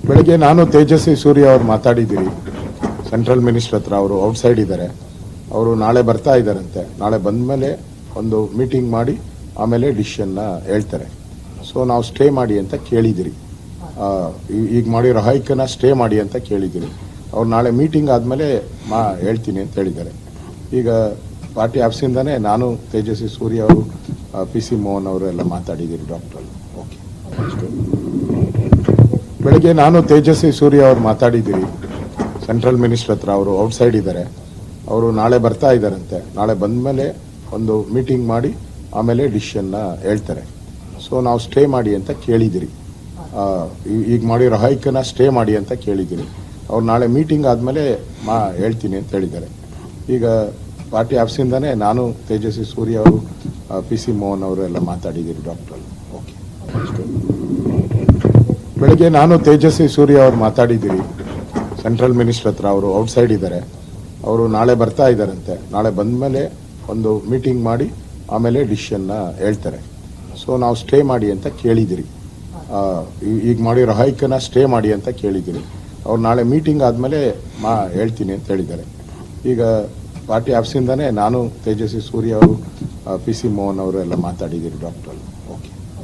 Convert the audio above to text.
ಬೆಳಗ್ಗೆ ನಾನು ತೇಜಸ್ವಿ ಸೂರ್ಯ ಅವರು ಮಾತಾಡಿದ್ದೀರಿ ಸೆಂಟ್ರಲ್ ಮಿನಿಸ್ಟರ್ ಹತ್ರ. ಅವರು ಔಟ್ಸೈಡ್ ಇದ್ದಾರೆ, ಅವರು ನಾಳೆ ಬರ್ತಾ ಇದ್ದಾರಂತೆ. ನಾಳೆ ಬಂದ ಮೇಲೆ ಒಂದು ಮೀಟಿಂಗ್ ಮಾಡಿ ಆಮೇಲೆ ಡಿಸಿಷನ್ನ ಹೇಳ್ತಾರೆ. ಸೊ ನಾವು ಸ್ಟೇ ಮಾಡಿ ಅಂತ ಕೇಳಿದಿರಿ, ಈಗ ಮಾಡಿರೋ ಹೈಕನ್ನ ಸ್ಟೇ ಮಾಡಿ ಅಂತ ಕೇಳಿದಿರಿ. ಅವ್ರು ನಾಳೆ ಮೀಟಿಂಗ್ ಆದಮೇಲೆ ಹೇಳ್ತೀನಿ ಅಂತ ಹೇಳಿದ್ದಾರೆ. ಈಗ ಪಾರ್ಟಿ ಆಫೀಸಿಂದಾನೇ ನಾನು ತೇಜಸ್ವಿ ಸೂರ್ಯ ಅವರು, PC ಮೋಹನ್ ಅವರು ಎಲ್ಲ ಮಾತಾಡಿದ್ದೀರಿ ಡಾಕ್ಟರ್. ಓಕೆ, ಬೆಳಗ್ಗೆ ನಾನು ತೇಜಸ್ವಿ ಸೂರ್ಯ ಅವರು ಮಾತಾಡಿದ್ದೀರಿ ಸೆಂಟ್ರಲ್ ಮಿನಿಸ್ಟರ್ ಹತ್ರ. ಅವರು ಔಟ್ಸೈಡ್ ಇದ್ದಾರೆ, ಅವರು ನಾಳೆ ಬರ್ತಾ ಇದ್ದಾರಂತೆ. ನಾಳೆ ಬಂದ ಮೇಲೆ ಒಂದು ಮೀಟಿಂಗ್ ಮಾಡಿ ಆಮೇಲೆ ಡಿಸಿಷನ್ನ ಹೇಳ್ತಾರೆ. ಸೊ ನಾವು ಸ್ಟೇ ಮಾಡಿ ಅಂತ ಕೇಳಿದಿರಿ, ಈಗ ಮಾಡಿರೋ ಹೈಕನ್ನ ಸ್ಟೇ ಮಾಡಿ ಅಂತ ಕೇಳಿದಿರಿ. ಅವ್ರು ನಾಳೆ ಮೀಟಿಂಗ್ ಆದಮೇಲೆ ಹೇಳ್ತೀನಿ ಅಂತ ಹೇಳಿದ್ದಾರೆ. ಈಗ ಪಾರ್ಟಿ ಆಫೀಸಿಂದಾನೇ ನಾನು ತೇಜಸ್ವಿ ಸೂರ್ಯ ಅವರು, PC ಮೋಹನ್ ಅವರು ಎಲ್ಲ ಮಾತಾಡಿದ್ದೀರಿ ಡಾಕ್ಟರ್. ಓಕೆ, ಬೆಳಗ್ಗೆ ನಾನು ತೇಜಸ್ವಿ ಸೂರ್ಯ ಅವರು ಮಾತಾಡಿದ್ದೀರಿ ಸೆಂಟ್ರಲ್ ಮಿನಿಸ್ಟರ್ ಹತ್ರ. ಅವರು ಔಟ್ಸೈಡ್ ಇದ್ದಾರೆ, ಅವರು ನಾಳೆ ಬರ್ತಾ ಇದ್ದಾರಂತೆ. ನಾಳೆ ಬಂದ ಮೇಲೆ ಒಂದು ಮೀಟಿಂಗ್ ಮಾಡಿ ಆಮೇಲೆ ಡಿಸಿಷನ್ನ ಹೇಳ್ತಾರೆ. ಸೊ ನಾವು ಸ್ಟೇ ಮಾಡಿ ಅಂತ ಕೇಳಿದಿರಿ, ಈಗ ಮಾಡಿರೋ ಹೈಕನ್ನ ಸ್ಟೇ ಮಾಡಿ ಅಂತ ಕೇಳಿದಿರಿ. ಅವ್ರು ನಾಳೆ ಮೀಟಿಂಗ್ ಆದಮೇಲೆ ಹೇಳ್ತೀನಿ ಅಂತ ಹೇಳಿದ್ದಾರೆ. ಈಗ ಪಾರ್ಟಿ ಆಫೀಸಿಂದಾನೇ ನಾನು ತೇಜಸ್ವಿ ಸೂರ್ಯ ಅವರು, PC ಮೋಹನ್ ಅವರು ಎಲ್ಲ ಮಾತಾಡಿದ್ದೀರಿ ಡಾಕ್ಟರ್.